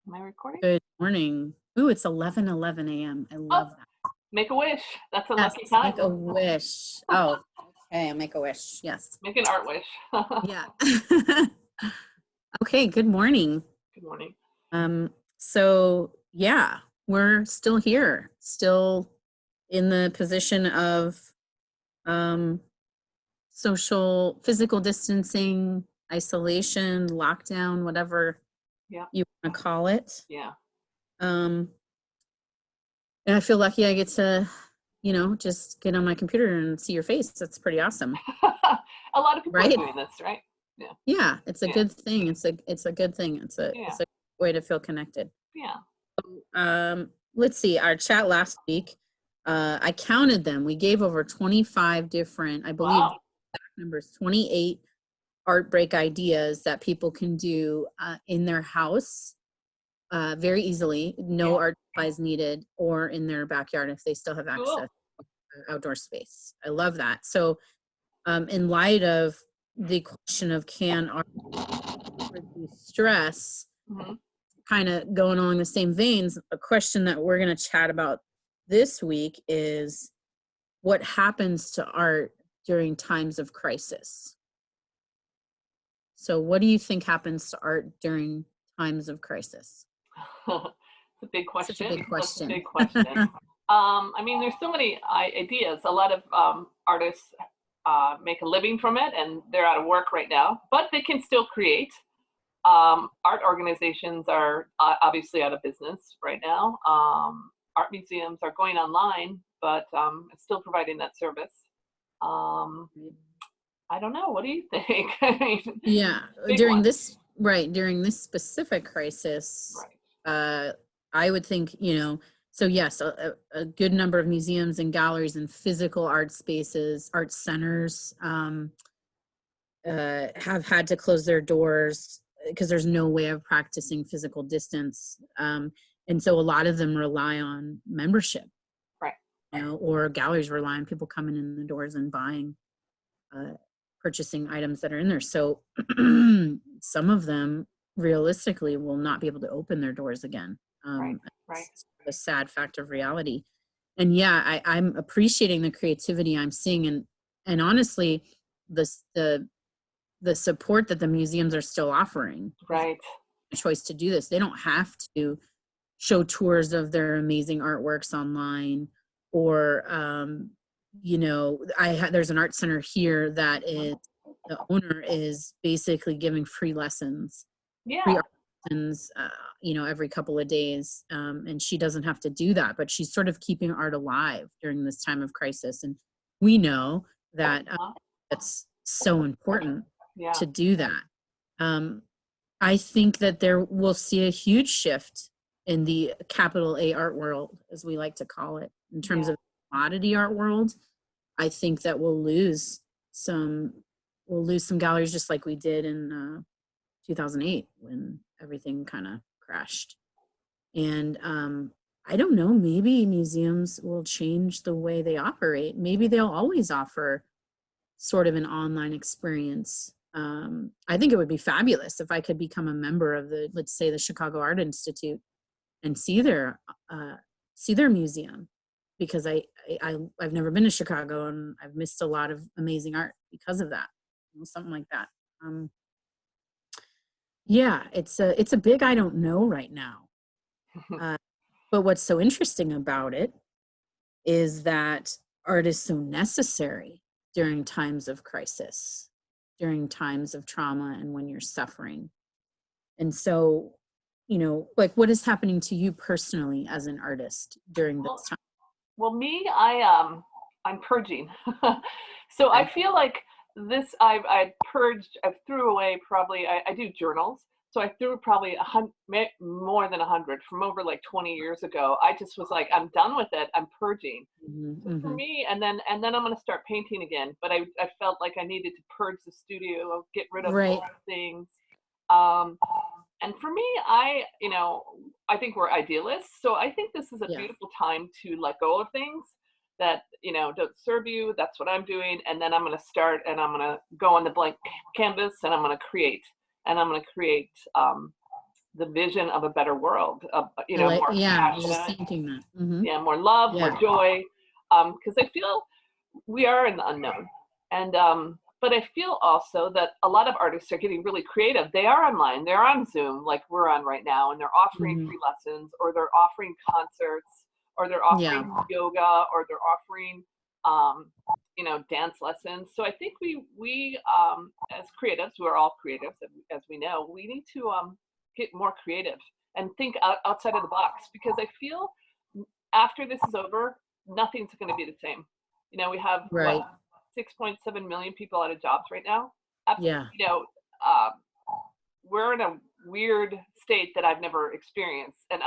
Am I recording? Good morning. Ooh, it's 11:11 a.m. I Oh, love that. make a wish. That's a Yes, lucky time. make a wish. Oh, okay, make a wish. Yes. Make an art wish. Yeah. Okay, good morning. Good morning. So yeah, we're still here, still in the position of social, physical distancing, isolation, lockdown, whatever Yeah. you want to call it. Yeah. Um, and I feel lucky I get to, just get on my computer and see your face. That's pretty awesome. A lot of people are Right? doing this, right? Yeah. Yeah, it's a Yeah. good thing. It's a good thing. Yeah. It's a way to feel connected. Yeah. Let's see, our chat last week, I counted them. We gave over 25 different, I believe Wow. numbers, 28 art break ideas that people can do in their house very easily, no art supplies needed, or in their backyard if they still have access Cool. to outdoor space. I love that. So in light of the question of can art reduce stress, Hmm. kind of going along the same veins, a question that we're going to chat about this week is what happens to art during times of crisis? So what do you think happens to art during times of crisis? It's a big question. Such a big question. That's a big question. I mean, there's so many ideas. A lot of artists make a living from it, and they're out of work right now, but they can still create. Art organizations are obviously out of business right now. Art museums are going online, but it's still providing that service. I don't know. What do you think? I mean, Yeah, during one. during this specific crisis, Right. I would think, so yes, a good number of museums and galleries and physical art spaces, art centers have had to close their doors because there's no way of practicing physical distance. And so a lot of them rely on membership, Right. or galleries rely on people coming in the doors and buying, purchasing items that are in there. So some of them realistically will not be able to open their doors again. Right. Right. It's a sad fact of reality. And yeah, I'm appreciating the creativity I'm seeing, and honestly, the support that the museums are still offering. Right. A choice to do this. They don't have to show tours of their amazing artworks online, or there's an art center here that is, the owner is basically giving free lessons, free Yeah. art lessons, every couple of days, and she doesn't have to do that, but she's sort of keeping art alive during this time of crisis, and we know that it's so important Yeah. to do that. I think that we'll see a huge shift in the capital A art world, as we like to call it, in terms of commodity art world. I think that we'll lose some galleries just like we did in 2008 when everything kind of crashed. And I don't know, maybe museums will change the way they operate. Maybe they'll always offer sort of an online experience. I think it would be fabulous if I could become a member of let's say the Chicago Art Institute and see their museum, because I've never been to Chicago and I've missed a lot of amazing art because of that, something like that. Yeah, it's a big I don't know right now. But what's so interesting about it is that art is so necessary during times of crisis, during times of trauma, and when you're suffering. And so, like, what is happening to you personally as an artist during this time? Well, me, I'm purging. So I feel like this, I purged, I threw away probably, I do journals. So I threw probably more than 100 from over like 20 years ago. I just was like, I'm done with it. I'm purging. So for me, and then I'm going to start painting again. But I felt like I needed to purge the studio, get rid of old things. And for me, I think we're idealists. So I think this is a beautiful time to let go of things that, don't serve you. That's what I'm doing. And then I'm going to start, and I'm going to go on the blank canvas, and I'm going to create. And I'm going to create the vision of a better world, of, more Yeah, I was just compassionate, thinking that. Hmm. yeah, more love, more Yeah. joy, because I feel we are in the unknown, and but I feel also that a lot of artists are getting really creative. They are online, they're on Zoom like we're on right now, and they're offering Hmm. free lessons, or they're offering concerts, or they're Yeah. offering yoga, or they're offering um, dance lessons. So I think we as creatives, who are all creatives as we know, we need to get more creative and think outside of the box, because I feel after this is over, nothing's going to be the same. We have Right. 6.7 million people out of jobs right now. Yeah. Um, we're in a weird state that I've never experienced. And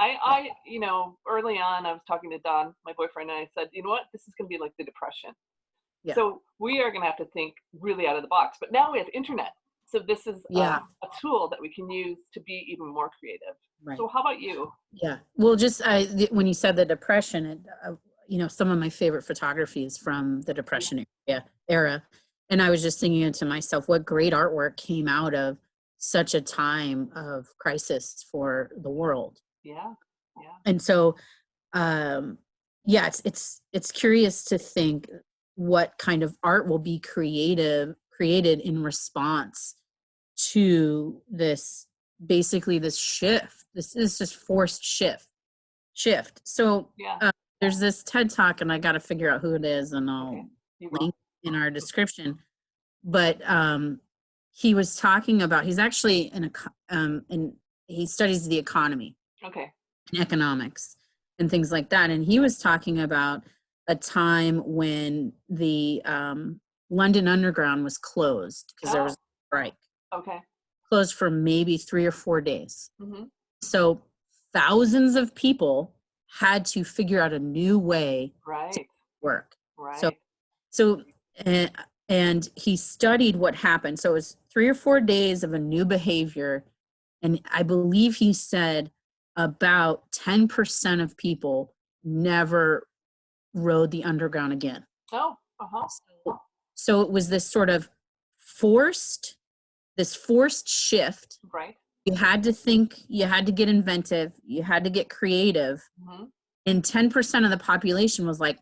early on, I was talking to Don, my boyfriend, and I said, you know what, this is going to be like the Depression. Yeah. So we are going to have to think really out of the box. But now we have internet. So this is Yeah. a tool that we can use to be even more creative. Right. So how about you? Yeah. Well, just when you said the Depression, some of my favorite photography is from the Depression era. And I was just thinking to myself, what great artwork came out of such a time of crisis for the world. Yeah. Yeah. And so, yeah, it's curious to think what kind of art will be created in response to this, basically this shift. This is just forced shift. So Yeah. there's this TED Talk, and I got to figure out who it is, and I'll Okay. You will. link in our description. But he was talking about, he's actually and he studies the economy Okay. and economics and things like that. And he was talking about a time when the London Underground was closed because there was a strike. Okay. Closed for maybe 3 or 4 days. Mm-hmm. So thousands of people had to figure out a new way to Right. work. Right. So and he studied what happened. So it was 3 or 4 days of a new behavior. And I believe he said about 10% of people never rode the underground again. Oh, uh-huh. So it was this sort of forced shift. Right. You had to think, you had to get inventive, you had to get creative. Mm-hmm. And 10% of the population was like,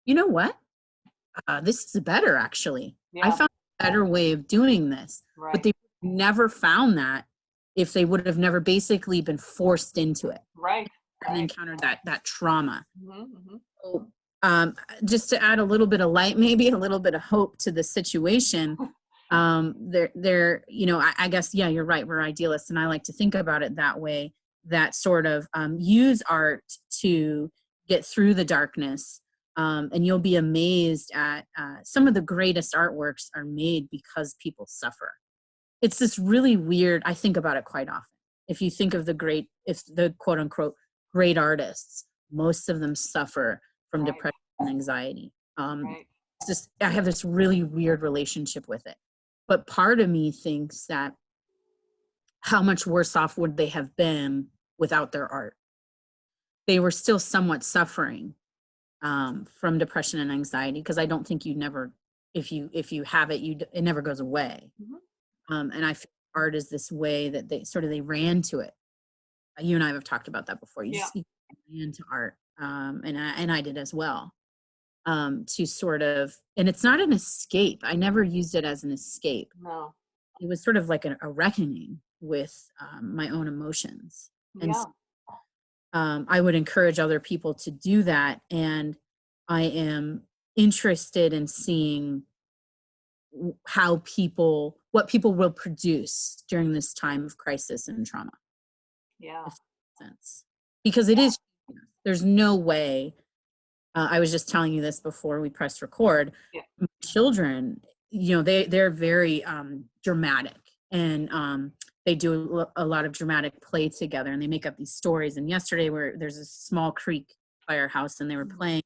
you know what? This is better, actually. Yeah. I found a better way of doing this. Right. But they never found that if they would have never basically been forced into it. Right. And encountered that trauma. Mm-hmm. Mm-hmm. So, just to add a little bit of light, maybe a little bit of hope to the situation. I guess, yeah, you're right. We're idealists, and I like to think about it that way, that sort of use art to get through the darkness. And you'll be amazed at some of the greatest artworks are made because people suffer. It's this really weird, I think about it quite often. If you think of the quote unquote great artists, most of them suffer from depression and anxiety. It's just, I have this really weird relationship with it. But part of me thinks that how much worse off would they have been without their art? They were still somewhat suffering from depression and anxiety, because I don't think if you have it, it never goes away. Mm-hmm. And I feel art is this way that they ran to it. You and I have talked about that before. You ran to art, and I did as well. To sort of, and it's not an escape. I never used it as an escape. No. It was sort of like a reckoning with my own emotions. And Yeah. I would encourage other people to do that. And I am interested in seeing what people will produce during this time of crisis and trauma. Yeah. If that makes sense. Because it is, there's no way. I was just telling you this before we pressed record. Yeah. My children, they're very dramatic, and they do a lot of dramatic play together, and they make up these stories. And yesterday, there's a small creek by our house, and they were playing,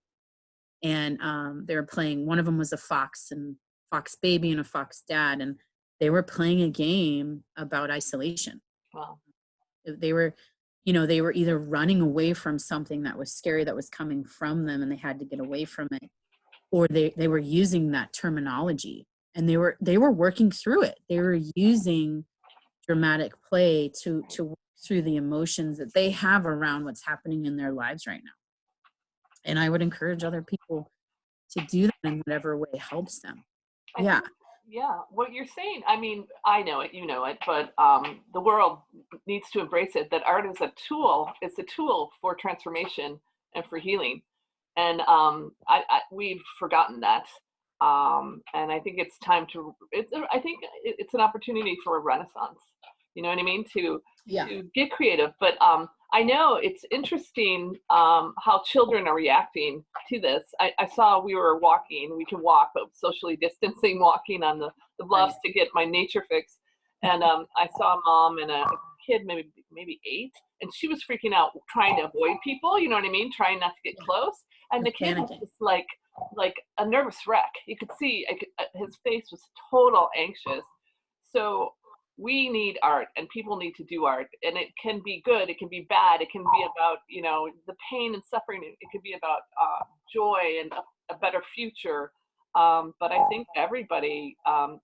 and one of them was a fox and fox baby and a fox dad, and they were playing a game about isolation. Wow. They were either running away from something that was scary that was coming from them, and they had to get away from it, or they were using that terminology, and they were working through it. They were using dramatic play to work through the emotions that they have around what's happening in their lives right now. And I would encourage other people to do that in whatever way helps them. I Yeah. think, yeah, what you're saying, I mean, I know it, you know it, but the world needs to embrace it, that art is a tool. It's a tool for transformation and for healing. And we've forgotten that. And I think it's time to, I think it's an opportunity for a renaissance. You know what I mean? Yeah. To get creative. But I know it's interesting how children are reacting to this. I saw we were walking, we can walk, but socially distancing, walking on the bluffs to get my nature fix. And I saw a mom and a kid, maybe 8, and she was freaking out, trying to avoid people, you know what I mean? Trying not to get close. And the kid was just like a nervous wreck. You could see his face was total anxious. So we need art, and people need to do art, and it can be good, it can be bad, it can be about, you know, the pain and suffering, it could be about joy and a better future. But I think everybody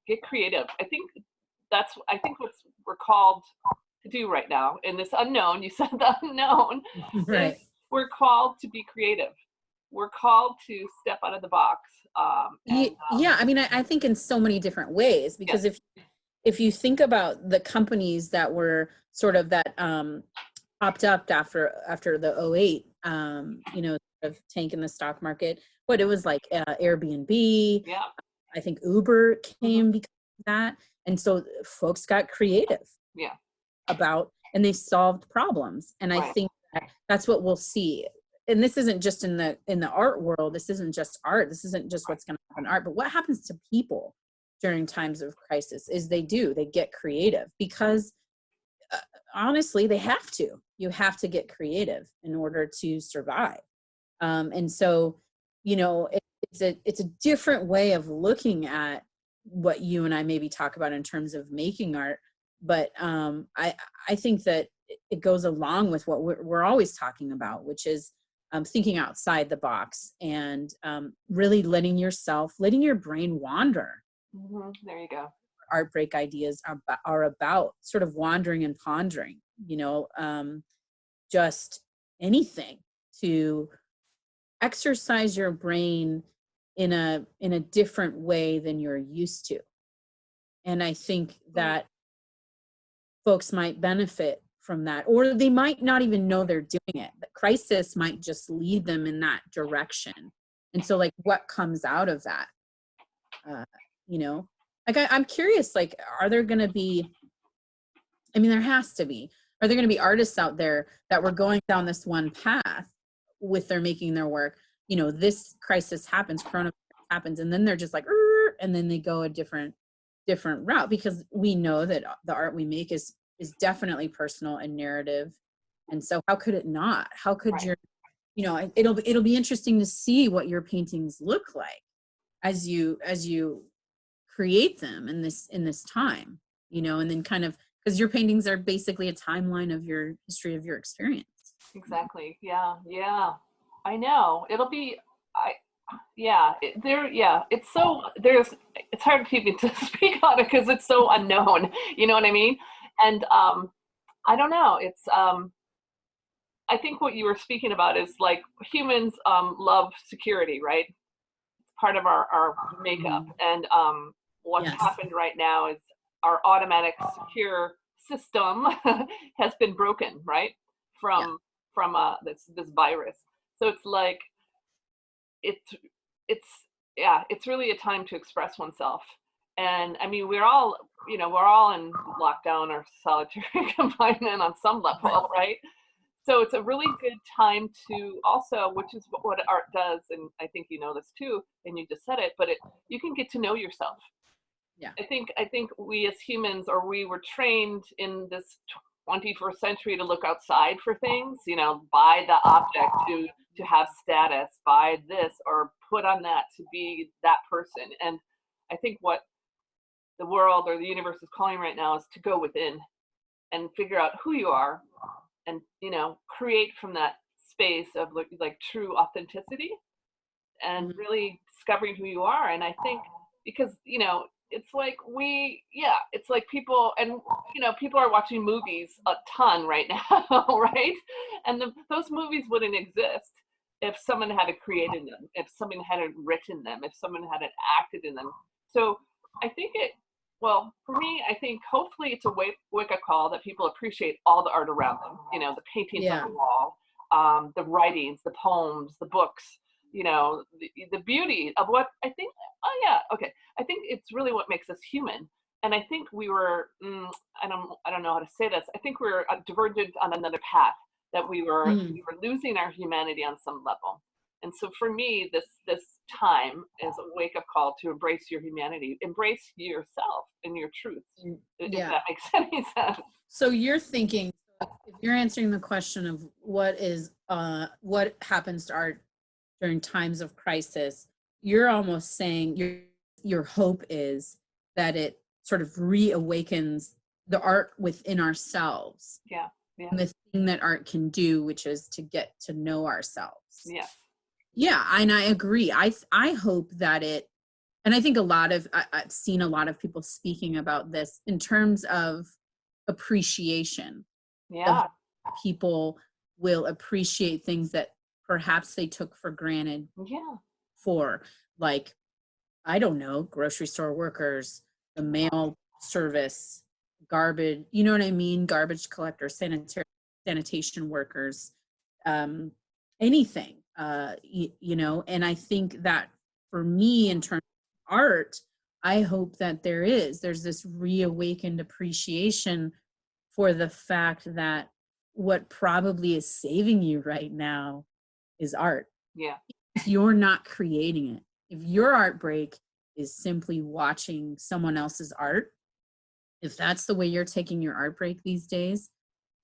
get creative. I think what we're called to do right now in this unknown, you said the unknown, Right. is we're called to be creative. We're called to step out of the box. Yeah, I mean, I think in so many different ways, because if you think about the companies that were sort of that popped up after the '08, you know, sort of tank in the stock market, what it was like Airbnb, Yeah. I think Uber came because of that. And so folks got creative about, and they solved problems. And I think that's what we'll see. And this isn't just in the art world. This isn't just art. This isn't just what's going to happen in art, but what happens to people during times of crisis is they get creative, because honestly, they have to. You have to get creative in order to survive. And so, you know, it's a different way of looking at what you and I maybe talk about in terms of making art. But I think that it goes along with what we're always talking about, which is thinking outside the box, and really letting your brain wander. There you go. Art break ideas are about sort of wandering and pondering, you know, just anything to exercise your brain in a different way than you're used to. And I think that folks might benefit from that, or they might not even know they're doing it. The crisis might just lead them in that direction. And so, like, what comes out of that? You know, like I'm curious, like, are there going to be, I mean, there has to be, are there going to be artists out there that were going down this one path with their making their work? You know, this crisis happens, coronavirus happens, and then they're just like, and then they go a different route, because we know that the art we make is definitely personal and narrative. And so how could it not? How could your, you know, it'll be interesting to see what your paintings look like as you create them in this time, you know, and then kind of, because your paintings are basically a timeline of your history of your experience. Exactly. Yeah. I know. It'll be. It's so it's hard to even to speak on it because it's so unknown. You know what I mean? And I don't know. It's I think what you were speaking about is like humans love security, right? It's part of our makeup. And what's happened right now is our automatic secure system has been broken, right? From this virus. So it's like it's it's it's really a time to express oneself. And I mean, we're all in lockdown or solitary confinement on some level, right? So it's a really good time to also, which is what art does, and I think you know this too, and you just said it, but you can get to know yourself. I think we as humans, or we were trained in this 21st century to look outside for things, you know, buy the object to have status, buy this or put on that to be that person. And I think what the world or the universe is calling right now is to go within and figure out who you are, and, you know, create from that space of like true authenticity, and really discovering who you are. And I think because, you know, it's like it's like people, and people are watching movies a ton right now, right? And those movies wouldn't exist if someone had created them, if someone had written them, if someone had acted in them. So I think well, for me, I think hopefully it's a wake-up call that people appreciate all the art around them, the paintings on Yeah. the wall, the writings, the poems, the books, the beauty of what I think. Oh yeah, okay. I think it's really what makes us human. And I think we were, I don't know how to say this. I think we were divergent on another path, that we were Mm. we were losing our humanity on some level. And so for me, this time is a wake up call to embrace your humanity, embrace yourself and your truths. If Yeah. that makes any sense. So you're thinking, if you're answering the question of what happens to art during times of crisis, you're almost saying your hope is that it sort of reawakens the art within ourselves, Yeah, yeah, and the thing that art can do, which is to get to know ourselves. yeah, Yeah, and I agree. I hope that it, and I think I've seen a lot of people speaking about this in terms of appreciation, of yeah, people will appreciate things that perhaps they took for granted, yeah. for, like, I don't know, grocery store workers, the mail service, garbage, you know what I mean? Garbage collectors, sanitation workers, um, anything, and I think that for me, in terms of art, I hope that there's this reawakened appreciation for the fact that what probably is saving you right now is art. Yeah. If you're not creating it, if your art break is simply watching someone else's art, if that's the way you're taking your art break these days,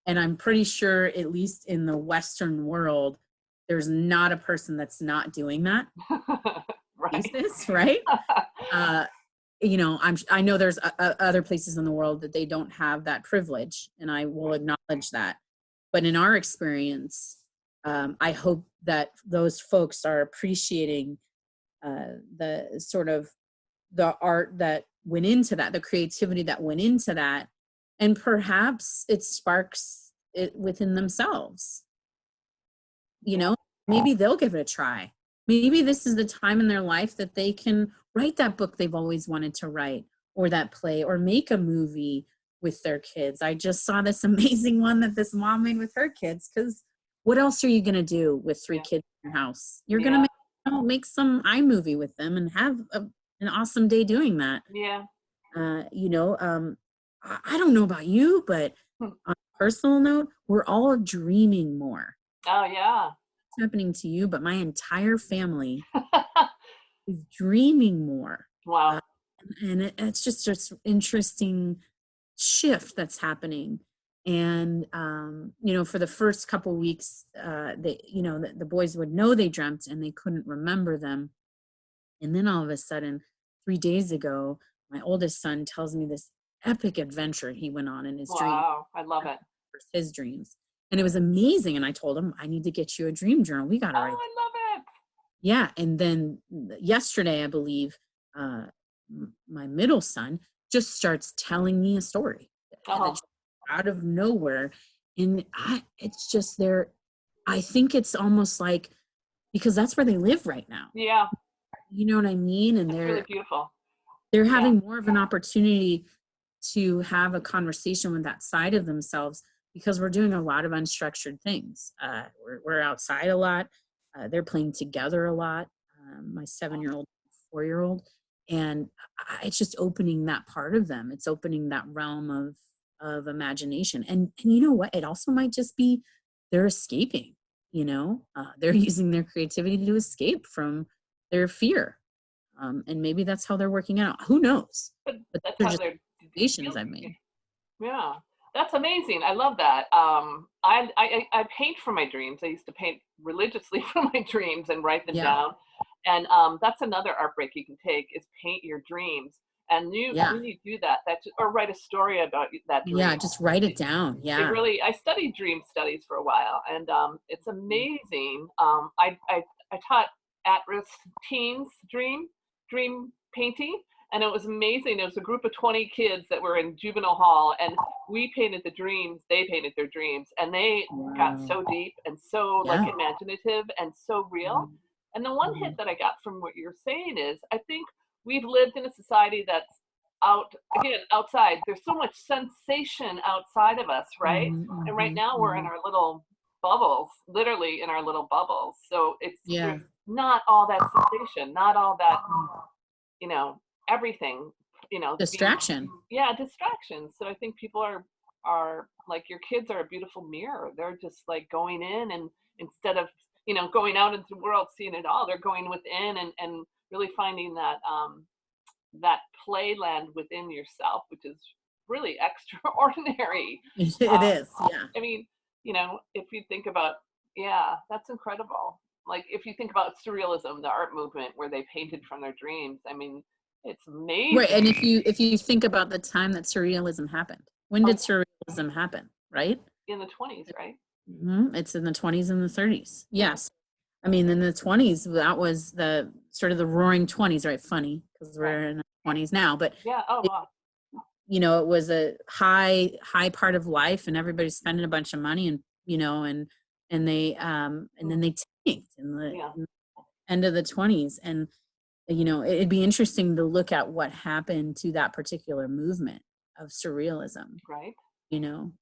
and I'm pretty sure, at least in the Western world, there's not a person that's not doing that these Right. days, right? Uh, I know there's other places in the world that they don't have that privilege, and I will acknowledge that. But in our experience, I hope that those folks are appreciating the sort of the art that went into that, the creativity that went into that, and perhaps it sparks it within themselves. Yeah. Maybe they'll give it a try. Maybe this is the time in their life that they can write that book they've always wanted to write, or that play, or make a movie with their kids. I just saw this amazing one that this mom made with her kids, because what else are you going to do with three Yeah. kids in your house? You're going Yeah. to make some iMovie with them and have an awesome day doing that. Yeah. uh, you know um, I don't know about you, but Hmm. on a personal note, we're all dreaming more. Oh yeah. It's happening to you, but my entire family is dreaming more. Wow. uh, and it's just interesting shift that's happening. And for the first couple weeks, the boys would know they dreamt and they couldn't remember them. And then all of a sudden, 3 days ago, my oldest son tells me this epic adventure he went on in his dream, Wow. I love it. his dreams. And it was amazing. And I told him, I need to get you a dream journal. We got to Oh, write. I love it. Yeah. And then yesterday, I believe, my middle son just starts telling me a story Oh, out of nowhere. And it's just there. I think it's almost like, because that's where they live right now. yeah. You know what I mean? And It's really beautiful. they're Yeah. having more of an opportunity to have a conversation with that side of themselves, because we're doing a lot of unstructured things. We're outside a lot. They're playing together a lot. My 7-year-old, 4-year-old, and it's just opening that part of them. It's opening that realm of imagination. And you know what? It also might just be they're escaping. They're using their creativity to escape from their fear. And maybe that's how they're working out. Who knows? But But that's they're how just they're observations I've feeling. made. Yeah, that's amazing. I love that. I paint from my dreams. I used to paint religiously from my dreams and write them Yeah. down. And that's another art break you can take, is paint your dreams. And Yeah. when you do that, or write a story about that Yeah. dream. Just write it down. It Yeah. really, I studied dream studies for a while, and it's amazing. I taught at-risk teens dream painting, And it was amazing. There was a group of 20 kids that were in juvenile hall, and we painted the dreams, they painted their dreams, and they got Wow. so deep and so like Yeah. imaginative and so real. And the one hit Mhm. that I got from what you're saying is, I think we've lived in a society that's out, again, outside. There's so much sensation outside of us, right? Mhm, And right mhm, now we're in mhm. our little bubbles, literally in our little bubbles. So it's, Yeah. there's not all that sensation, not all that, you know, everything, being, Distraction. yeah, distractions. So I think people are like, your kids are a beautiful mirror. They're just like going in, and instead of, going out into the world seeing it all, they're going within, and really finding that playland within yourself, which is really extraordinary. It Um, is. Yeah. I mean, if you think about, yeah, that's incredible. Like if you think about surrealism, the art movement where they painted from their dreams, I mean, it's Right. And amazing. if you think about the time that surrealism happened, when Oh, did surrealism happen? Right? in the 20s, right? It's in the 20s and the 30s. Yeah. Yes. I mean, in the 20s, that was the sort of the roaring 20s, right? Funny because Right. we're in the 20s now, but Yeah. Oh, it, wow. it was a high part of life, and everybody's spending a bunch of money, and then Mm, they tanked yeah. in the end of the 20s. And it'd be interesting to look at what happened to that particular movement of surrealism, Right. you know,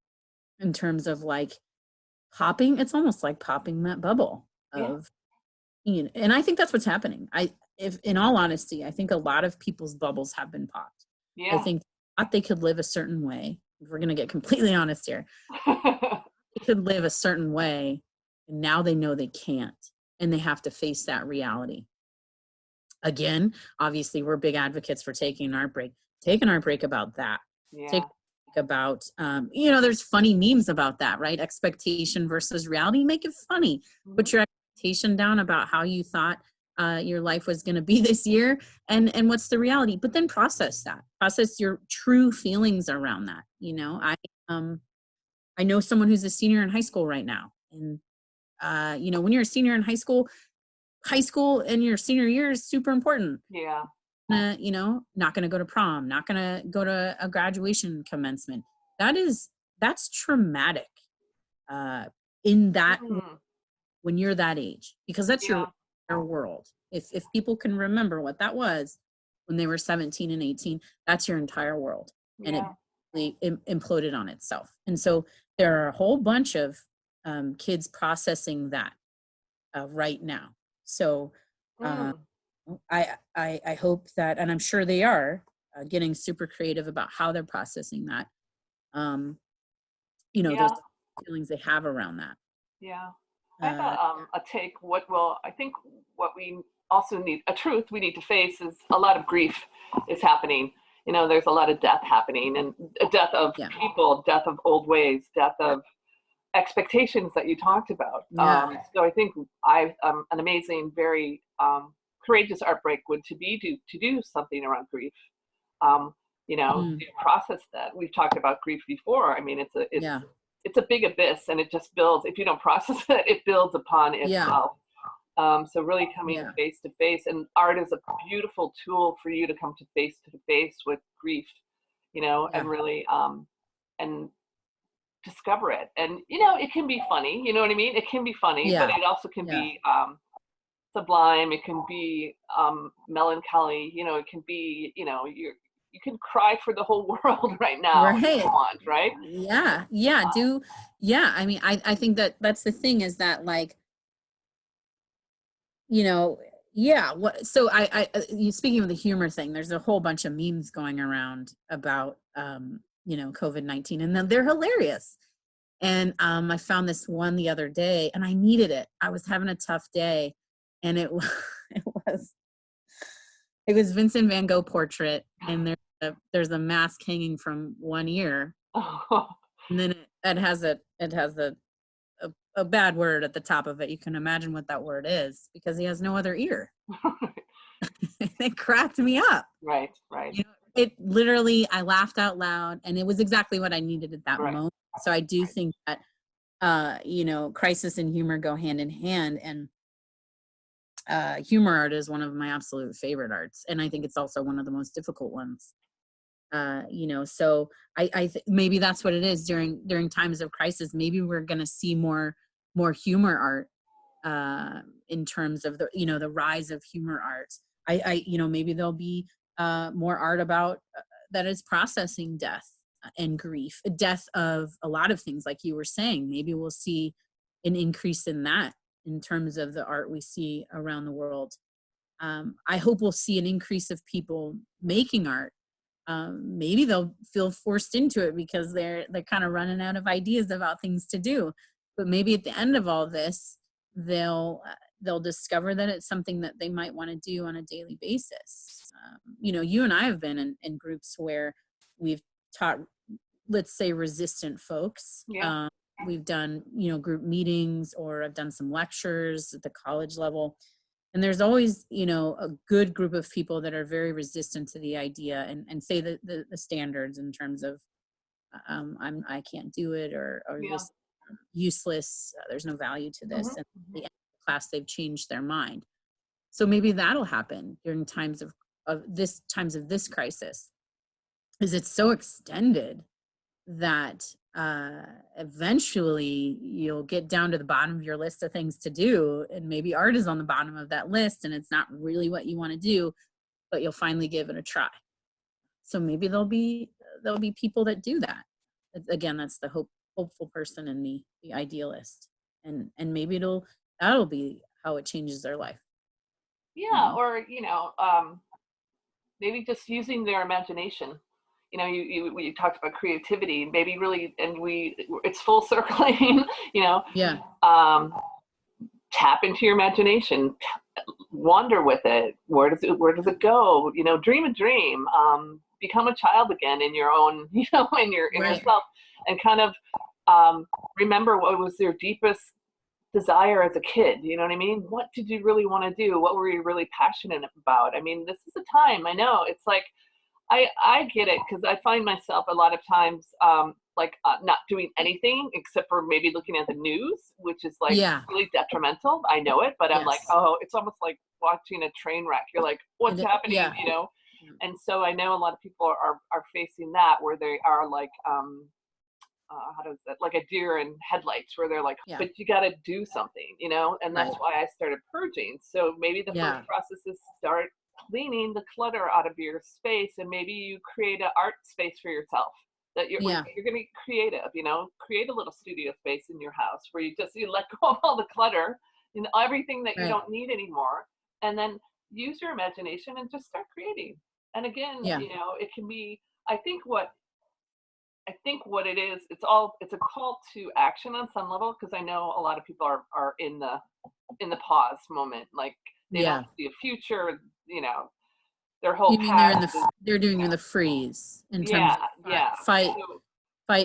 in terms of like popping. It's almost like popping that bubble Yeah. of, and I think that's what's happening. If in all honesty, I think a lot of people's bubbles have been popped. I Yeah. think thought they could live a certain way. If we're going to get completely honest here, they could live a certain way, and now they know they can't, and they have to face that reality. Again, obviously, we're big advocates for taking our break. Taking our break about that. Take Yeah. a break about, there's funny memes about that, right? Expectation versus reality. Make it funny. Mhm. Put your expectation down about how you thought your life was going to be this year, and what's the reality. But then process that. Process your true feelings around that. I know someone who's a senior in high school right now, and when you're a senior in high school and your senior year is super important. Yeah. Not going to go to prom, not going to go to a graduation commencement. That's traumatic uh, in that Mm, when you're that age, because that's your yeah. world. If people can remember what that was when they were 17 and 18, that's your entire world, and it Yeah. really imploded on itself. And so there are a whole bunch of kids processing that right now. So um, Mm, I hope that, and I'm sure they are getting super creative about how they're processing that. Um, those yeah. feelings they have around that. Yeah. I have Uh, a take. I think what we also need, a truth we need to face, is a lot of grief is happening. There's a lot of death happening, and a death of yeah, people, death of old ways, death of expectations that you talked about. yeah, So I think an amazing, very courageous art break would to do something around grief. Um, mm, to process that. We've talked about grief before. I mean, yeah, it's a big abyss, and it just builds. If you don't process it, it builds upon yeah, itself. So really coming yeah, face to face, and art is a beautiful tool for you to come to face with grief, yeah, and really and discover it. And it can be funny. You know what I mean? It can be funny, but yeah, it also can yeah. be sublime. It can be melancholy. It can be you can cry for the whole world right now if you Right. want, right? Yeah, yeah. Yeah. I mean, I think that's the thing, is that, like, you know, yeah. So speaking of the humor thing, there's a whole bunch of memes going around about, COVID-19, and then they're hilarious. And I found this one the other day, and I needed it. I was having a tough day, and it was it was Vincent Van Gogh portrait, and there's a mask hanging from one ear, and then it has a bad word at the top of it. You can imagine what that word is, because he has no other ear. It cracked me up. Right, right, It literally, I laughed out loud, and it was exactly what I needed at that right. moment. So I do think that crisis and humor go hand in hand. And Humor art is one of my absolute favorite arts, and I think it's also one of the most difficult ones. So maybe that's what it is during times of crisis. Maybe we're going to see more humor art, in terms of the rise of humor art. Maybe there'll be more art about that is processing death and grief, death of a lot of things, like you were saying. Maybe we'll see an increase in that in terms of the art we see around the world. I hope we'll see an increase of people making art. Maybe they'll feel forced into it because they're kind of running out of ideas about things to do. But maybe at the end of all this, they'll discover that it's something that they might want to do on a daily basis. You and I have been in groups where we've taught, let's say, resistant folks. Yeah. We've done, group meetings, or I've done some lectures at the college level. And there's always, a good group of people that are very resistant to the idea and say the standards in terms of, I can't do it, or Yeah. this useless. There's no value to this. Mhm. And at the end of the class, they've changed their mind. So maybe that'll happen during times of this crisis, is it's so extended that eventually you'll get down to the bottom of your list of things to do, and maybe art is on the bottom of that list, and it's not really what you want to do, but you'll finally give it a try. So maybe there'll be people that do that. Again, that's the hopeful person in me, the idealist, and maybe that'll be how it changes their life. Yeah, or maybe just using their imagination. You talked about creativity, maybe really, and it's full circling. Yeah. Tap into your imagination, wander with it. Where does it go? Dream a dream. Become a child again in your own, in yourself, and kind of remember what was your deepest desire as a kid. You know what I mean? What did you really want to do? What were you really passionate about? I mean, this is a time, I know it's like, I get it, because I find myself a lot of times not doing anything except for maybe looking at the news, which is like really detrimental. I know it, but I'm like, oh, it's almost like watching a train wreck. You're like, what's happening? Yeah. And so I know a lot of people are facing that, where they are like, how does that, like a deer in headlights, where they're like, but you got to do something, and that's why I started purging. So maybe the first process is start cleaning the clutter out of your space, and maybe you create an art space for yourself, that you're going to be creative. Create a little studio space in your house where you let go of all the clutter and everything that you don't need anymore, and then use your imagination and just start creating. And again, it can be, I think what it is, it's a call to action on some level, because I know a lot of people are in the pause moment, like they don't see a future, their whole past. They're doing the freeze in terms of fight,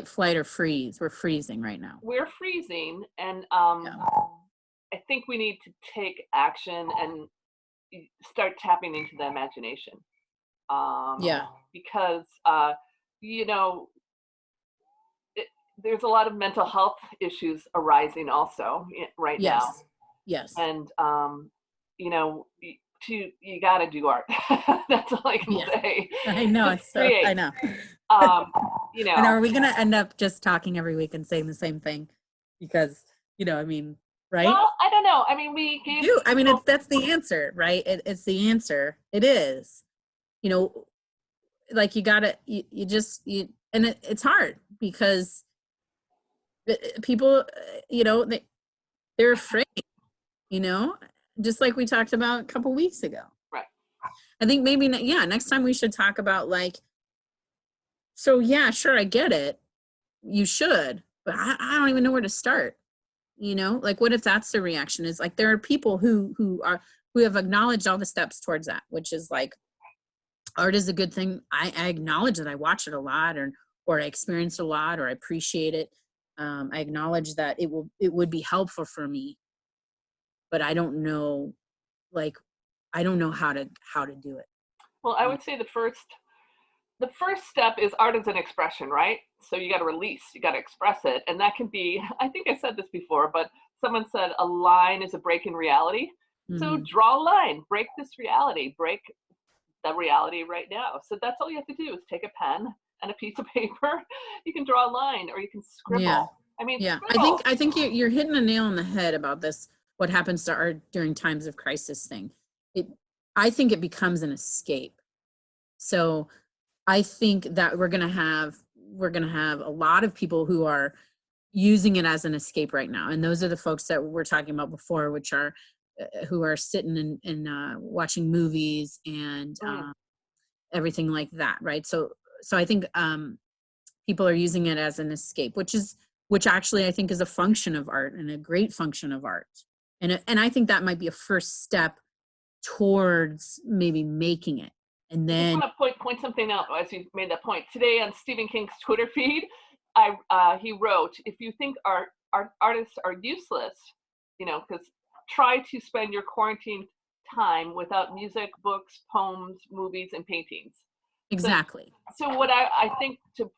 flight, or freeze. We're freezing right now. We're freezing, and I think we need to take action and start tapping into the imagination. Because there's a lot of mental health issues arising also right now. Yes. And you got to do art. That's all I can say. I know. I know. And are we going to end up just talking every week and saying the same thing? Because, I mean, right? Well, I don't know. I mean, we gave that's the answer, right? It's the answer. It is. Like and it's hard because people, they're afraid, just like we talked about a couple weeks ago. Right. I think maybe, next time we should talk about so sure, I get it. You should, but I don't even know where to start. What if that's the reaction, is like, there are people who have acknowledged all the steps towards that, which is like, art is a good thing. I acknowledge that I watch it a lot, or I experience it a lot, or I appreciate it. I acknowledge that it would be helpful for me, but I don't know, I don't know how to do it. Well, I would say the first step is art as an expression, right? So you got to release, you got to express it. And that can be, I think I said this before, but someone said a line is a break in reality. So Mhm. draw a line, break this reality, break the reality right now. So that's all you have to do is take a pen and a piece of paper. You can draw a line or you can Yeah. scribble. I mean, Yeah. scribble. I think you're hitting a nail on the head about this, what happens to art during times of crisis thing. It I think it becomes an escape. So I think that we're gonna have a lot of people who are using it as an escape right now. And those are the folks that we're talking about before, which are who are sitting and watching movies and Mm, everything like that, right? So I think people are using it as an escape, which actually I think is a function of art and a great function of art. And I think that might be a first step towards maybe making it. And I just then want to point something out as you made that point. Today on Stephen King's Twitter feed, he wrote, "If you think artists are useless, because try to spend your quarantine time without music, books, poems, movies, and paintings." So exactly. so what I think to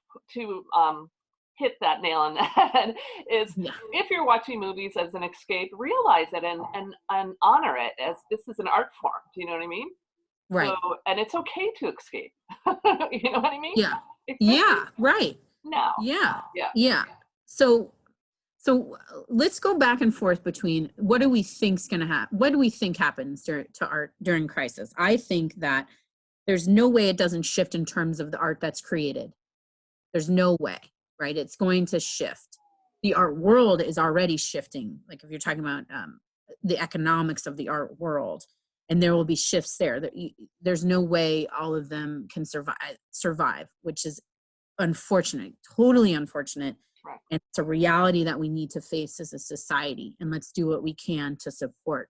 hit that nail on the head is Yeah. if you're watching movies as an escape, realize it and honor it as this is an art form. Do you know what I mean? So, Right. and it's okay to escape. You know what I mean? Yeah. Especially Yeah. Right. now. Yeah. Yeah. Yeah. So let's go back and forth between what do we think's going to happen? What do we think happens to art during crisis? I think that there's no way it doesn't shift in terms of the art that's created. There's no way, right? It's going to shift. The art world is already shifting. Like if you're talking about the economics of the art world, and there will be shifts there. There's no way all of them can survive, which is unfortunate, totally unfortunate. Right. And it's a reality that we need to face as a society. And let's do what we can to support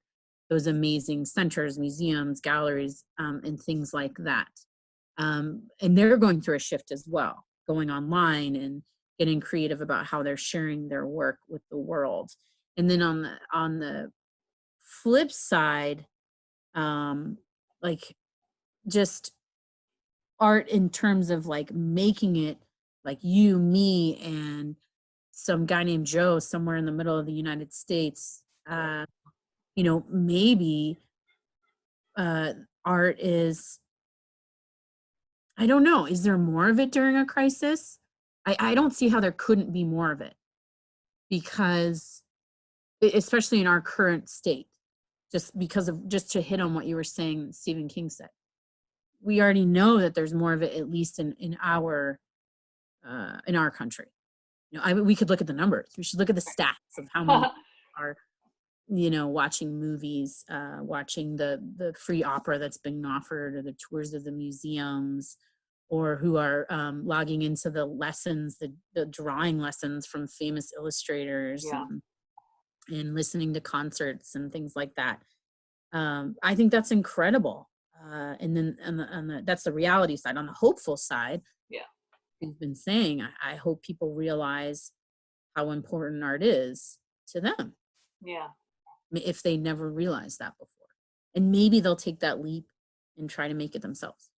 those amazing centers, museums, galleries, and things like that. And they're going through a shift as well, going online and getting creative about how they're sharing their work with the world. And then on the flip side, um, like just art in terms of like making it like you, me, and some guy named Joe somewhere in the middle of the United States. Maybe uh, art is, I don't know, is there more of it during a crisis? I don't see how there couldn't be more of it because, especially in our current state, just to hit on what you were saying, Stephen King said, we already know that there's more of it, at least in our country. We could look at the numbers. We should look at the stats of how many are, watching movies, watching the free opera that's being offered, or the tours of the museums, or who are logging into the lessons, the drawing lessons from famous illustrators, Yeah. and listening to concerts and things like that. I think that's incredible. And then that's the reality side. On the hopeful side, Yeah. we've been saying, I hope people realize how important art is to them Yeah. if they never realized that before. And maybe they'll take that leap and try to make it themselves.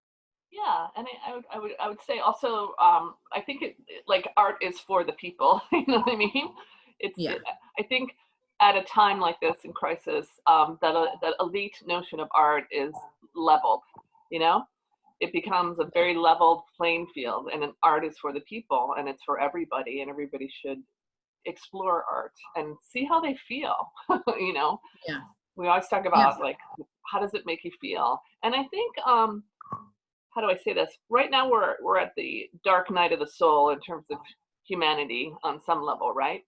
Yeah. And I would say also, I think like art is for the people. You know what I mean? Yeah. I think at a time like this in crisis, that elite notion of art is leveled, you know? It becomes a very leveled playing field, and an art is for the people and it's for everybody, and everybody should explore art and see how they feel. you know Yeah. we always talk Yeah. about like how does it make you feel, and I think how do I say this, right now we're at the dark night of the soul in terms of humanity on some level, right?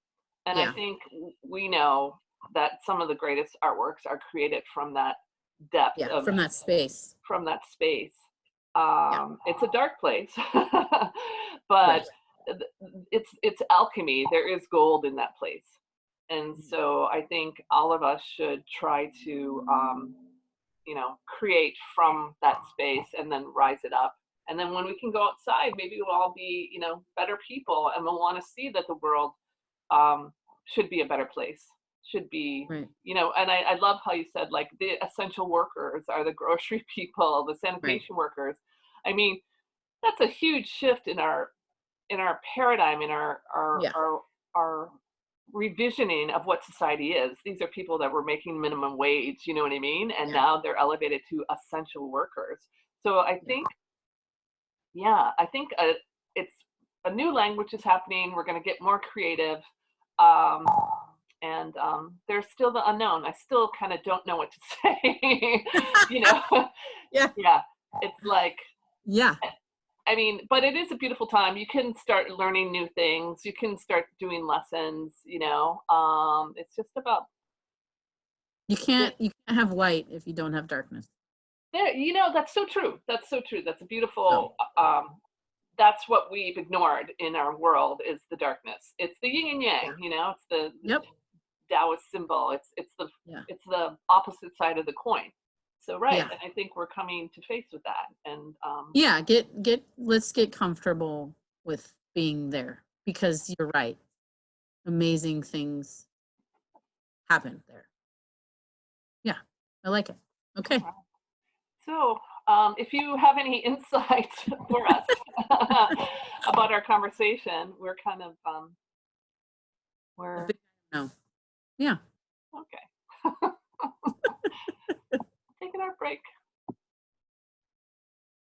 And I Yeah. think we know that some of the greatest artworks are created from that depth Yeah. of From that space. from that space. Yeah. It's a dark place, but Right. it's alchemy. There is gold in that place, and Mhm. so I think all of us should try to, create from that space and then rise it up. And then when we can go outside, maybe we'll all be, better people, and we'll want to see that the world should be a better place. Should be, Right. and I love how you said like the essential workers are the grocery people, the Right. sanitation workers. I mean, that's a huge shift in our paradigm, in our our Yeah. our our revisioning of what society is. These are people that were making minimum wage, you know what I mean? And Yeah. now they're elevated to essential workers. So I Yeah. think, yeah, I think it's a new language is happening. We're going to get more creative. Um, and there's still the unknown. I still kind of don't know what to say. you know, Yeah. yeah, it's like, Yeah. I mean, but it is a beautiful time. You can start learning new things. You can start doing lessons, you know. It's just about it. You can't have light if you don't have darkness. There, you know, that's so true. That's so true. That's a So, beautiful that's what we've ignored in our world is the darkness. It's the yin and yang, yeah. you know, it's the Yep. Taoist symbol. Yeah. It's the opposite side of the coin. So right, Yeah. and I think we're coming to face with that. And Yeah. Let's get comfortable with being there because you're right. Amazing things happen there. Yeah. I like it. Okay. so if you have any insights for us about our conversation, we're kind of A we're big no. Yeah. okay. Taking our break.